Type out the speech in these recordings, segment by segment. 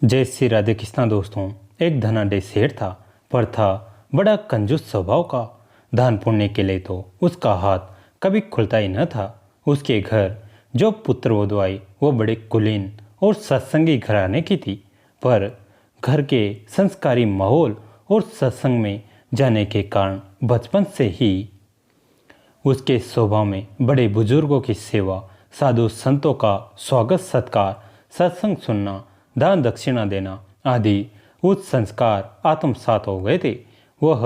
जय श्री राधे कृष्णा दोस्तों। एक धनाढ़ सेठ था, पर था बड़ा कंजूस स्वभाव का। दान पुण्य के लिए तो उसका हाथ कभी खुलता ही न था। उसके घर जो पुत्र वधू आई वो बड़े कुलीन और सत्संगी घराने की थी, पर घर के संस्कारी माहौल और सत्संग में जाने के कारण बचपन से ही उसके स्वभाव में बड़े बुजुर्गों की सेवा, साधु संतों का स्वागत सत्कार, सत्संग सुनना, दान दक्षिणा देना आदि उस संस्कार आत्मसात हो गए थे। वह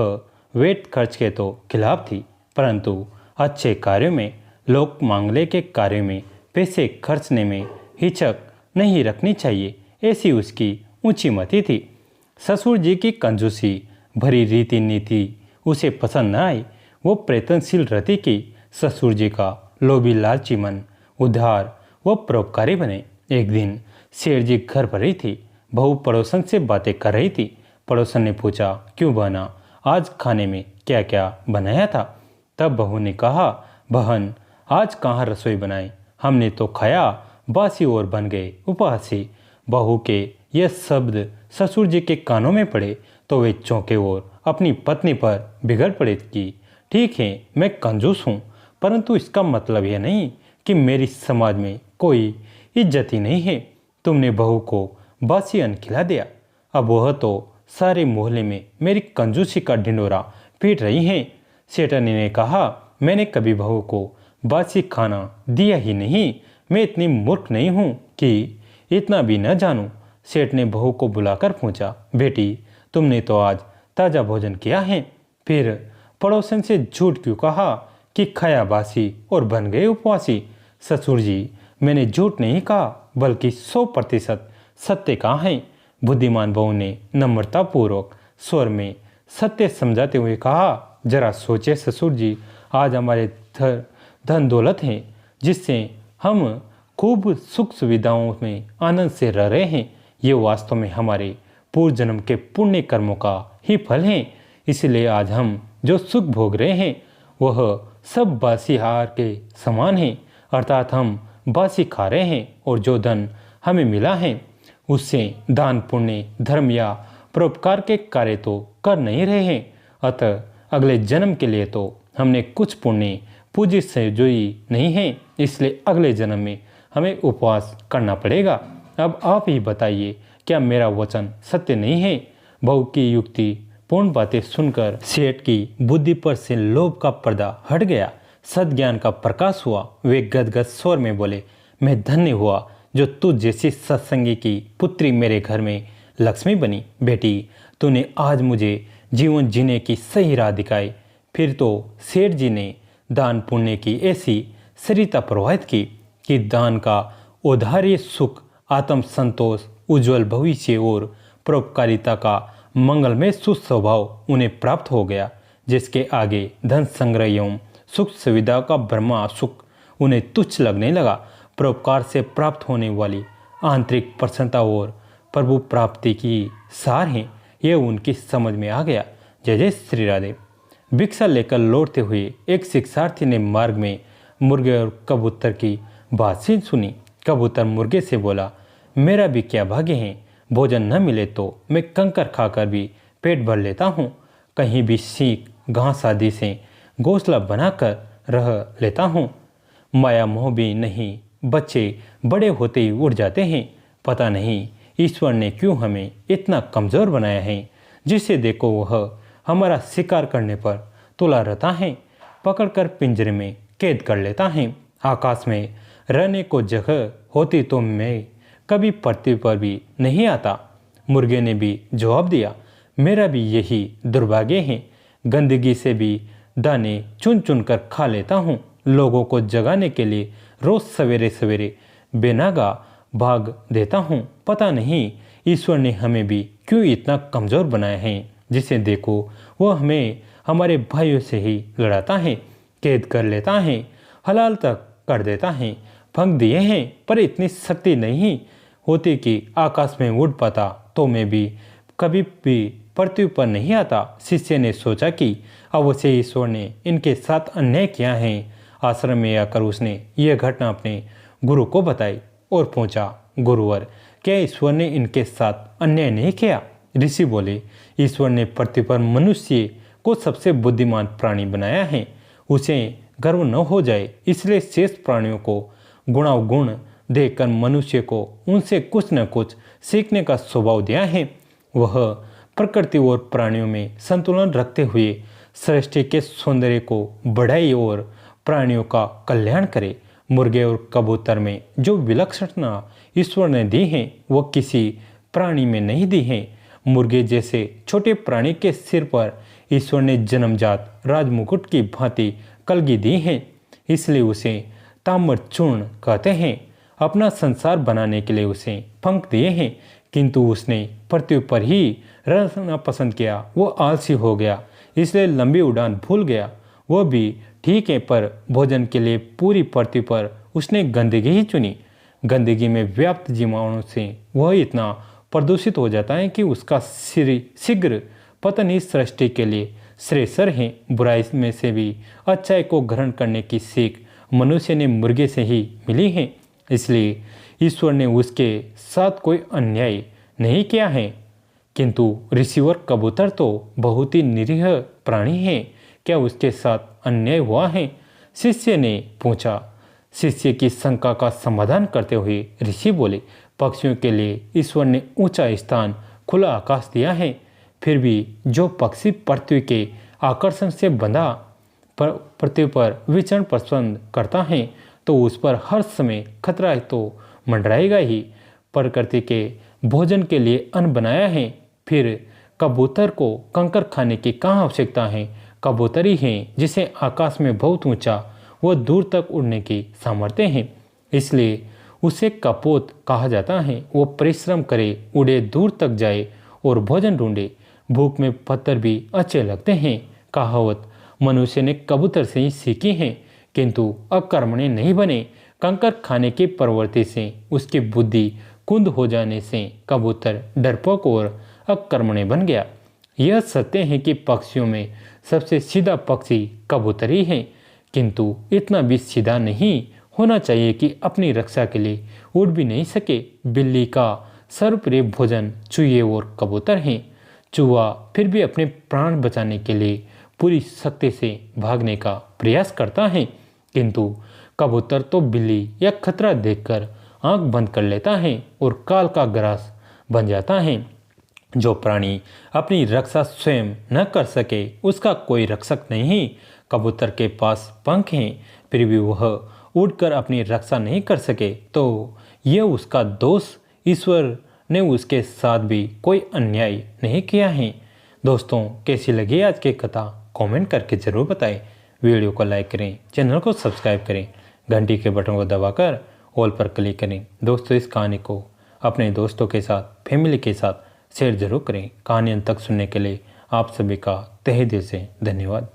वेट खर्च के तो खिलाफ थी, परंतु अच्छे कार्यों में, लोक मांगले के कार्य में पैसे खर्चने में हिचक नहीं रखनी चाहिए, ऐसी उसकी ऊंची मति थी। ससुर जी की कंजूसी भरी रीति नीति उसे पसंद न आई। वो प्रयत्नशील रहती कि ससुर जी का लोभी लालची मन उधार व परोपकारी बने। एक दिन सेठ जी घर पर ही थी। बहू पड़ोसन से बातें कर रही थी। पड़ोसन ने पूछा, क्यों बहना, आज खाने में क्या क्या बनाया था? तब बहू ने कहा, बहन आज कहाँ रसोई बनाई, हमने तो खाया, बासी और बन गए उपवासी। बहू के यह शब्द ससुर जी के कानों में पड़े तो वे चौंके और अपनी पत्नी पर बिगड़ पड़े कि ठीक है, मैं कंजूस हूँ, परंतु इसका मतलब यह नहीं कि मेरी समाज में कोई इज्जत ही नहीं है। तुमने बहू को बासी अन्न खिला दिया, अब वह तो सारे मोहल्ले में मेरी कंजूसी का ढिंडोरा पीट रही हैं। सेठानी ने कहा, मैंने कभी बहू को बासी खाना दिया ही नहीं। मैं इतनी मूर्ख नहीं हूँ कि इतना भी न जानूं। सेठ ने बहू को बुलाकर पूछा, बेटी तुमने तो आज ताज़ा भोजन किया है, फिर पड़ोसन से झूठ क्यों कहा कि खाया बासी और बन गए उपवासी? ससुर जी, मैंने झूठ नहीं कहा, बल्कि 100% सत्य कहा है। बुद्धिमान बहू ने नम्रतापूर्वक स्वर में सत्य समझाते हुए कहा, जरा सोचे ससुर जी, आज हमारे धन दौलत है जिससे हम खूब सुख सुविधाओं में आनंद से रह रहे हैं। ये वास्तव में हमारे पूर्व जन्म के पुण्य कर्मों का ही फल है। इसलिए आज हम जो सुख भोग रहे हैं वह सब बासी आहार के समान है, अर्थात हम बासी खा रहे हैं और जो धन हमें मिला है उससे दान पुण्य धर्म या परोपकार के कार्य तो कर नहीं रहे हैं। अतः अगले जन्म के लिए तो हमने कुछ पुण्य पूजी से जोई नहीं है, इसलिए अगले जन्म में हमें उपवास करना पड़ेगा। अब आप ही बताइए, क्या मेरा वचन सत्य नहीं है? बहू की युक्ति पूर्ण बातें सुनकर सेठ की बुद्धि पर से लोभ का पर्दा हट गया, सद्ज्ञान का प्रकाश हुआ। वे गदगद स्वर में बोले, मैं धन्य हुआ जो तू जैसी सत्संगी की पुत्री मेरे घर में लक्ष्मी बनी। बेटी तूने आज मुझे जीवन जीने की सही राह दिखाई। फिर तो सेठ जी ने दान पुण्य की ऐसी सरिता प्रवाहित की कि दान का औदार्य सुख, आत्म संतोष, उज्जवल भविष्य और परोपकारिता का मंगलमय सुस्वभाव उन्हें प्राप्त हो गया, जिसके आगे धन संग्रह एवं सुख सुविधा का ब्रह्मा सुख उन्हें तुच्छ लगने लगा। परोपकार से प्राप्त होने वाली आंतरिक प्रसन्नता और प्रभु प्राप्ति की सार है, यह उनकी समझ में आ गया। जय जय श्री राधे। भिक्षा लेकर लौटते हुए एक शिक्षार्थी ने मार्ग में मुर्गे और कबूतर की बातचीत सुनी। कबूतर मुर्गे से बोला, मेरा भी क्या भाग्य है, भोजन न मिले तो मैं कंकर खाकर भी पेट भर लेता हूँ। कहीं भी सीख घास आदि से घोंसला बनाकर रह लेता हूँ। माया मोह भी नहीं, बच्चे बड़े होते ही उड़ जाते हैं। पता नहीं ईश्वर ने क्यों हमें इतना कमज़ोर बनाया है, जिसे देखो वह हमारा शिकार करने पर तुला रहता है, पकड़कर पिंजरे में कैद कर लेता है। आकाश में रहने को जगह होती तो मैं कभी पृथ्वी पर भी नहीं आता। मुर्गे ने भी जवाब दिया, मेरा भी यही दुर्भाग्य है, गंदगी से भी दाने चुन चुन कर खा लेता हूँ। लोगों को जगाने के लिए रोज सवेरे सवेरे बेनागा भाग देता हूँ। पता नहीं ईश्वर ने हमें भी क्यों इतना कमज़ोर बनाया है, जिसे देखो वह हमें हमारे भाइयों से ही लड़ाता है, कैद कर लेता है, हलाल तक कर देता है। फंक दिए हैं, पर इतनी शक्ति नहीं होती कि आकाश में उड़ पाता, तो मैं भी कभी भी पृथ्वी पर नहीं आता। शिष्य ने सोचा कि अवश्य ईश्वर ने इनके साथ अन्याय किया है। आश्रम में आकर उसने यह घटना अपने गुरु को बताई और पूछा, गुरुवर क्या ईश्वर ने इनके साथ अन्याय नहीं किया? ऋषि बोले, ईश्वर ने पृथ्वी पर मनुष्य को सबसे बुद्धिमान प्राणी बनाया है। उसे गर्व न हो जाए, इसलिए शेष प्राणियों को गुणावगुण देकर मनुष्य को उनसे कुछ न कुछ सीखने का स्वभाव दिया है। वह प्रकृति और प्राणियों में संतुलन रखते हुए सृष्टि के सौंदर्य को बढ़ाए और प्राणियों का कल्याण करे। मुर्गे और कबूतर में जो विलक्षणता ईश्वर ने दी है वह किसी प्राणी में नहीं दी है। मुर्गे जैसे छोटे प्राणी के सिर पर ईश्वर ने जन्मजात राजमुकुट की भांति कलगी दी है, इसलिए उसे ताम्रचूर्ण कहते हैं। अपना संसार बनाने के लिए उसे पंख दिए हैं, किंतु उसने पृथ्वी पर ही रहना पसंद किया। वो आलसी हो गया, इसलिए लंबी उड़ान भूल गया। वह भी ठीक है, पर भोजन के लिए पूरी पृथ्वी पर उसने गंदगी ही चुनी। गंदगी में व्याप्त जीवाणु से वह इतना प्रदूषित हो जाता है कि उसका शीघ्र पतन ही सृष्टि के लिए श्रेयस्कर है। बुराई में से भी अच्छाई को ग्रहण करने की सीख मनुष्य ने मुर्गे से ही मिली है, इसलिए ईश्वर ने उसके साथ कोई अन्याय नहीं किया है। किंतु ऋषि और कबूतर तो बहुत ही निरीह प्राणी हैं, क्या उसके साथ अन्याय हुआ है? शिष्य ने पूछा। शिष्य की शंका का समाधान करते हुए ऋषि बोले, पक्षियों के लिए ईश्वर ने ऊंचा स्थान, खुला आकाश दिया है। फिर भी जो पक्षी पृथ्वी के आकर्षण से बंधा पृथ्वी पर विचरण पसंद करता है तो उस पर हर समय खतरा तो मंडराएगा ही। प्रकृति के भोजन के लिए अन्न बनाया है, फिर कबूतर को कंकर खाने की कहाँ आवश्यकता है? कबूतर ही है जिसे आकाश में बहुत ऊंचा व दूर तक उड़ने की सामर्थ्य है, इसलिए उसे कपोत कहा जाता है। वो परिश्रम करे, उड़े, दूर तक जाए और भोजन ढूंढे। भूख में पत्थर भी अच्छे लगते हैं। कहावत मनुष्य ने कबूतर से ही सीखी है, किंतु अकर्मण्य नहीं बने। कंकर खाने की प्रवृत्ति से उसकी बुद्धि कुंद हो जाने से कबूतर डरपोक और अकर्मण्य बन गया। यह सत्य है कि पक्षियों में सबसे सीधा पक्षी कबूतर ही है, किंतु इतना भी सीधा नहीं होना चाहिए कि अपनी रक्षा के लिए उड़ भी नहीं सके। बिल्ली का सर्वप्रिय भोजन चूहे और कबूतर हैं। चूहा फिर भी अपने प्राण बचाने के लिए पूरी शक्ति से भागने का प्रयास करता है, किंतु कबूतर तो बिल्ली या खतरा देखकर आंख बंद कर लेता है और काल का ग्रास बन जाता है। जो प्राणी अपनी रक्षा स्वयं न कर सके उसका कोई रक्षक नहीं। कबूतर के पास पंख हैं, फिर भी वह उड़कर अपनी रक्षा नहीं कर सके तो यह उसका दोष। ईश्वर ने उसके साथ भी कोई अन्याय नहीं किया है। दोस्तों, कैसी लगी आज की कथा कमेंट करके ज़रूर बताएं। वीडियो को लाइक करें, चैनल को सब्सक्राइब करें, घंटी के बटन को दबाकर ऑल पर क्लिक करें। दोस्तों, इस कहानी को अपने दोस्तों के साथ, फैमिली के साथ शेयर जरूर करें। कहानी अंत तक सुनने के लिए आप सभी का तहे दिल से धन्यवाद।